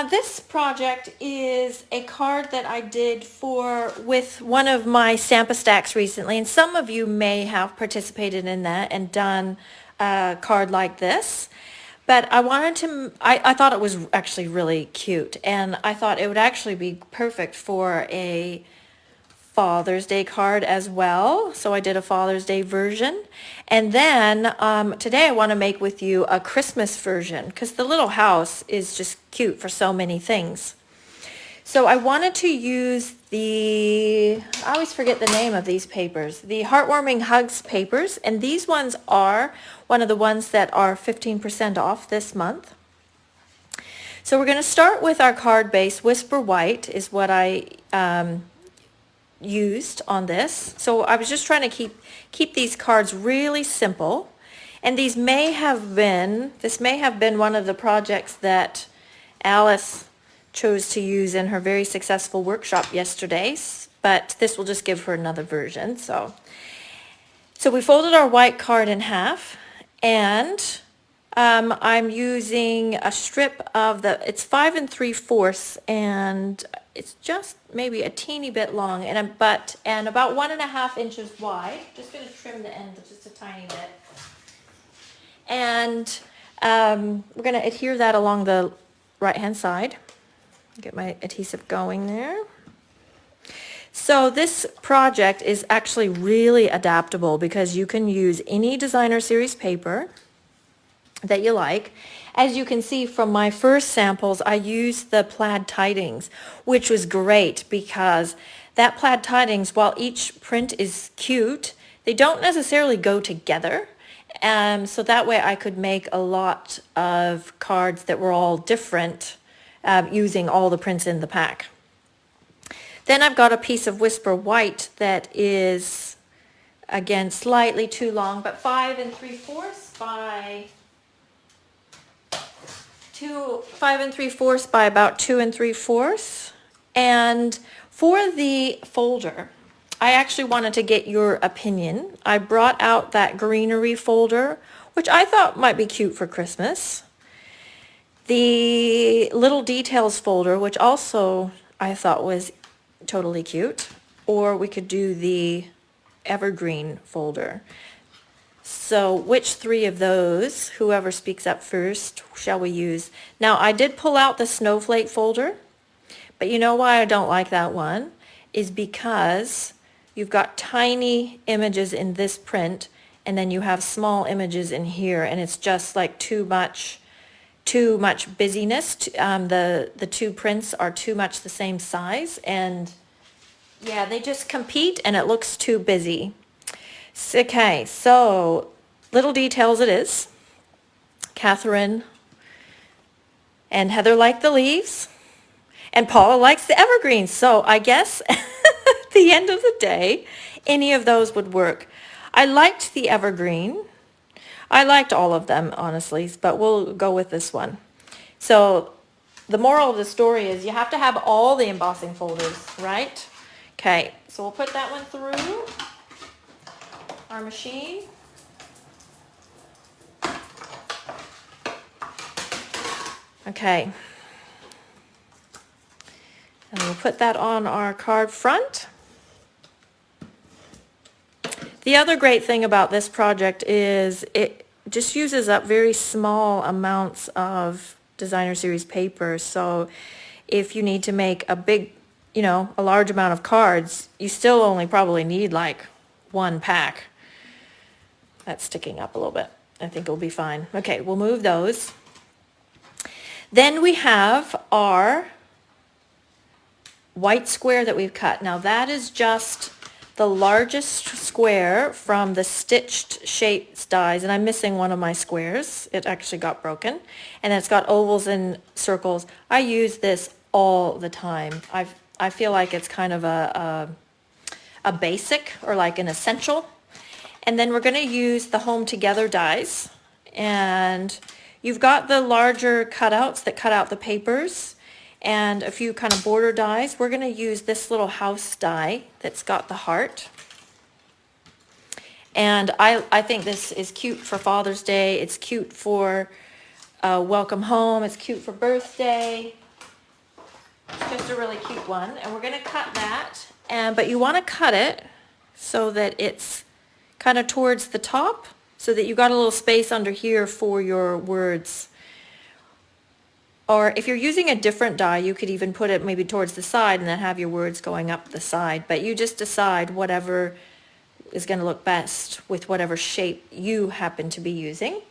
This project is a card that I did with one of my Stampa Stacks recently, and some of you may have participated in that and done a card like this. But I thought it was actually really cute, and I thought it would actually be perfect for a Father's Day card as well. So I did a Father's Day version. And then today I want to make with you a Christmas version because the little house is just cute for so many things. So I wanted to use I always forget the name of these papers, the Heartwarming Hugs papers. And these ones are one of the ones that are 15% off this month. So we're going to start with our card base. Whisper White is what I used on this. So I was just trying to keep these cards really simple. And this may have been one of the projects that Alice chose to use in her very successful workshop yesterday, but this will just give her another version. So we folded our white card in half, and I'm using a strip of it's 5 3/4, and it's just maybe a teeny bit long, and about 1.5 inches wide. Just going to trim the end just a tiny bit, and we're going to adhere that along the right hand side. Get my adhesive going there. So this project is actually really adaptable because you can use any designer series paper that you like. As you can see from my first samples, I used the plaid tidings, which was great because that plaid tidings, while each print is cute, they don't necessarily go together. So that way I could make a lot of cards that were all different using all the prints in the pack. Then I've got a piece of Whisper White that is, again, slightly too long, but 5 3/4 by 5 3/4 by about 2 3/4. And for the folder, I actually wanted to get your opinion. I brought out that greenery folder, which I thought might be cute for Christmas. The little details folder, which also I thought was totally cute. Or we could do the evergreen folder. So which three of those, whoever speaks up first, shall we use? Now I did pull out the snowflake folder, but you know why I don't like that one? Is because you've got tiny images in this print, and then you have small images in here, and it's just like too much busyness. The two prints are too much the same size, and yeah, they just compete, and it looks too busy. Okay, so little details it is. Catherine and Heather like the leaves, and Paula likes the evergreens. So I guess at the end of the day, any of those would work. I liked the evergreen. I liked all of them, honestly, but we'll go with this one. So the moral of the story is you have to have all the embossing folders, right? Okay, so we'll put that one through our machine. Okay. And we'll put that on our card front. The other great thing about this project is it just uses up very small amounts of designer series paper. So if you need to make a large amount of cards, you still only probably need like one pack. That's sticking up a little bit. I think it'll be fine. Okay, we'll move those. Then we have our white square that we've cut. Now that is just the largest square from the Stitched Shapes dies, and I'm missing one of my squares. It actually got broken, and it's got ovals and circles. I use this all the time. I feel like it's kind of a basic, or like an essential. And then we're going to use the Home Together dies, and you've got the larger cutouts that cut out the papers, and a few kind of border dies. We're going to use this little house die that's got the heart. And I think this is cute for Father's Day. It's cute for welcome home. It's cute for birthday. It's just a really cute one. And we're going to cut that. But you want to cut it so that it's kind of towards the top, so that you got a little space under here for your words. Or if you're using a different die, you could even put it maybe towards the side and then have your words going up the side. But you just decide whatever is going to look best with whatever shape you happen to be using.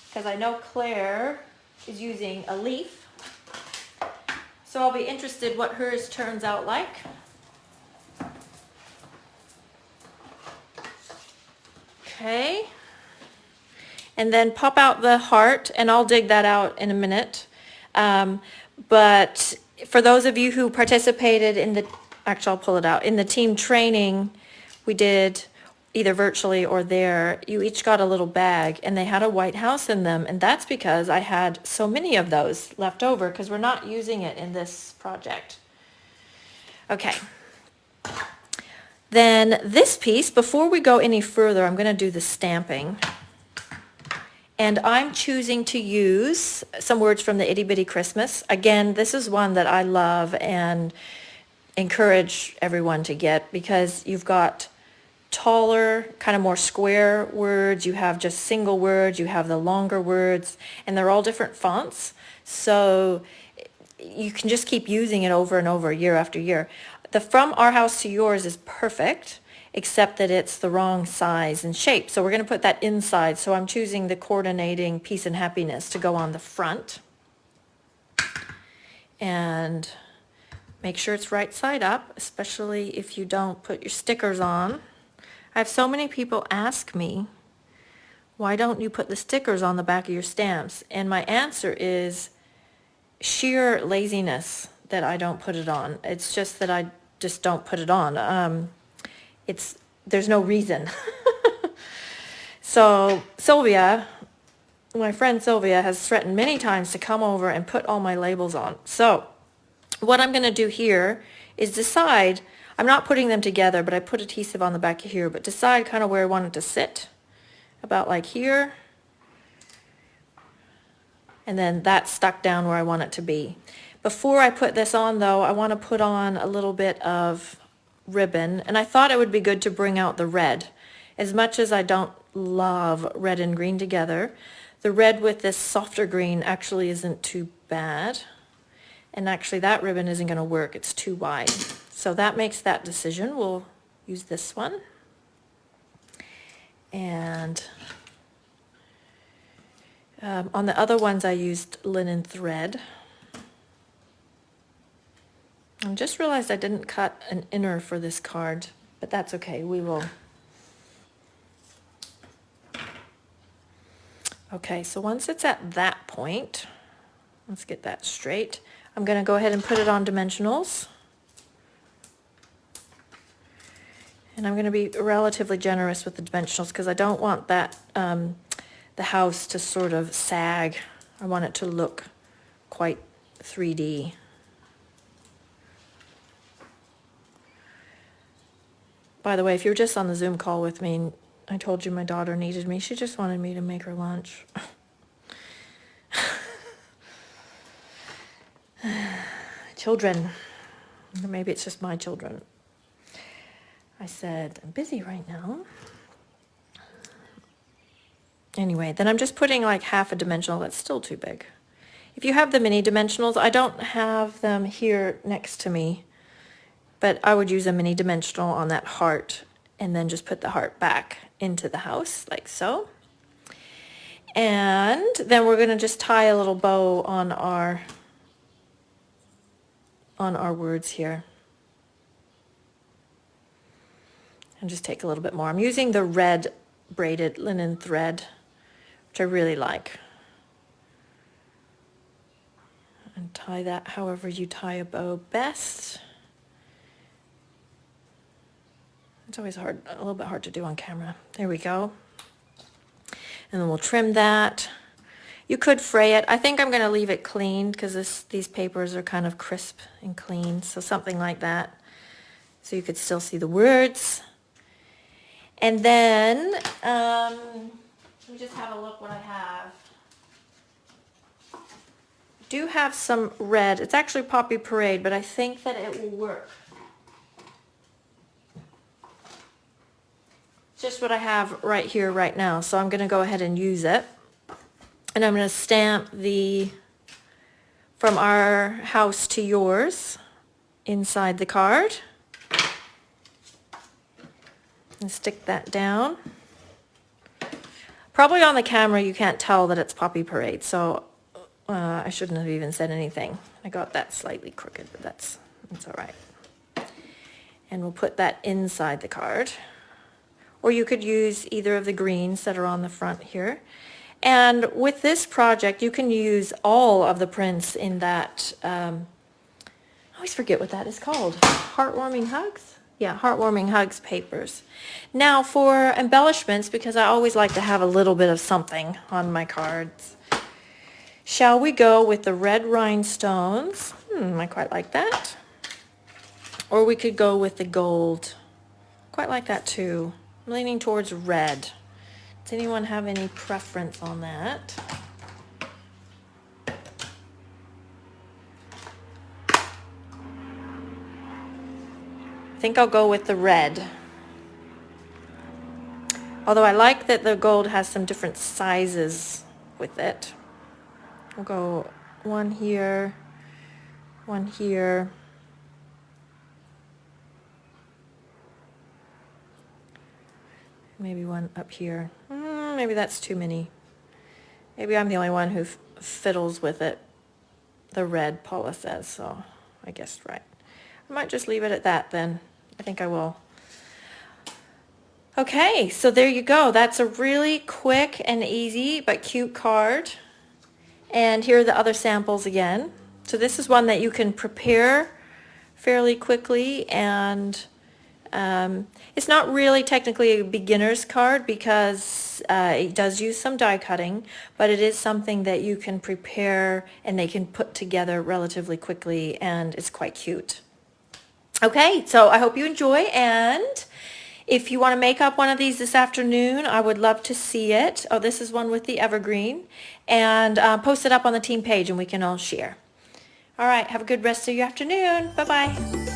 Because I know Claire is using a leaf. So I'll be interested what hers turns out like. Okay. And then pop out the heart, and I'll dig that out in a minute. But for those of you who participated in actually I'll pull it out, in the team training we did either virtually or there, you each got a little bag and they had a white house in them, and that's because I had so many of those left over because we're not using it in this project. Okay. Then this piece, before we go any further, I'm going to do the stamping. And I'm choosing to use some words from the Itty Bitty Christmas. Again, this is one that I love and encourage everyone to get because you've got taller, kind of more square words. You have just single words. You have the longer words. And they're all different fonts. So you can just keep using it over and over year after year. The From Our House to Yours is perfect, except that it's the wrong size and shape. So we're going to put that inside. So I'm choosing the coordinating peace and happiness to go on the front. And make sure it's right side up, especially if you don't put your stickers on. I have so many people ask me, why don't you put the stickers on the back of your stamps? And my answer is sheer laziness that I don't put it on. It's just that I just don't put it on. There's no reason. So Sylvia, my friend Sylvia, has threatened many times to come over and put all my labels on. So what I'm going to do here is decide, I'm not putting them together, but I put adhesive on the back of here, but decide kind of where I want it to sit. About like here. And then that's stuck down where I want it to be. Before I put this on though, I want to put on a little bit of ribbon, and I thought it would be good to bring out the red. As much as I don't love red and green together, the red with this softer green actually isn't too bad. And actually that ribbon isn't going to work, it's too wide. So that makes that decision. We'll use this one. And on the other ones I used linen thread. I just realized I didn't cut an inner for this card, but that's okay, we will. Okay, so once it's at that point, let's get that straight. I'm going to go ahead and put it on dimensionals. And I'm going to be relatively generous with the dimensionals because I don't want that, the house to sort of sag. I want it to look quite 3D. By the way, if you're just on the Zoom call with me, I told you my daughter needed me. She just wanted me to make her lunch. Children. Or maybe it's just my children. I said, I'm busy right now. Anyway, then I'm just putting like half a dimensional. That's still too big. If you have the mini dimensionals, I don't have them here next to me. But I would use a mini dimensional on that heart and then just put the heart back into the house like so. And then we're going to just tie a little bow on our words here. And just take a little bit more. I'm using the red braided linen thread, which I really like. And tie that however you tie a bow best. It's always hard, a little bit hard to do on camera. There we go. And then we'll trim that. You could fray it. I think I'm going to leave it clean because these papers are kind of crisp and clean. So something like that. So you could still see the words. And then, let me just have a look what I have. do have some red. It's actually Poppy Parade, but I think that it will work. It's just what I have right here right now, so I'm going to go ahead and use it. And I'm going to stamp the From Our House to Yours inside the card. And stick that down. Probably on the camera you can't tell that it's Poppy Parade, so I shouldn't have even said anything. I got that slightly crooked, but that's all right. And we'll put that inside the card. Or you could use either of the greens that are on the front here. And with this project, you can use all of the prints in that, I always forget what that is called. Heartwarming Hugs? Yeah, Heartwarming Hugs papers. Now for embellishments, because I always like to have a little bit of something on my cards, shall we go with the red rhinestones? I quite like that. Or we could go with the gold. Quite like that too. I'm leaning towards red. Does anyone have any preference on that? I think I'll go with the red. Although I like that the gold has some different sizes with it. We'll go one here, one here. Maybe one up here. Maybe that's too many. Maybe I'm the only one who fiddles with it. The red, Paula says, so I guessed right. I might just leave it at that then. I think I will. Okay, so there you go. That's a really quick and easy but cute card. And here are the other samples again. So this is one that you can prepare fairly quickly, and it's not really technically a beginner's card because it does use some die cutting, but it is something that you can prepare and they can put together relatively quickly, and it's quite cute. Okay, so I hope you enjoy, and if you want to make up one of these this afternoon, I would love to see it. Oh, this is one with the evergreen, and post it up on the team page and we can all share. All right, have a good rest of your afternoon. Bye-bye.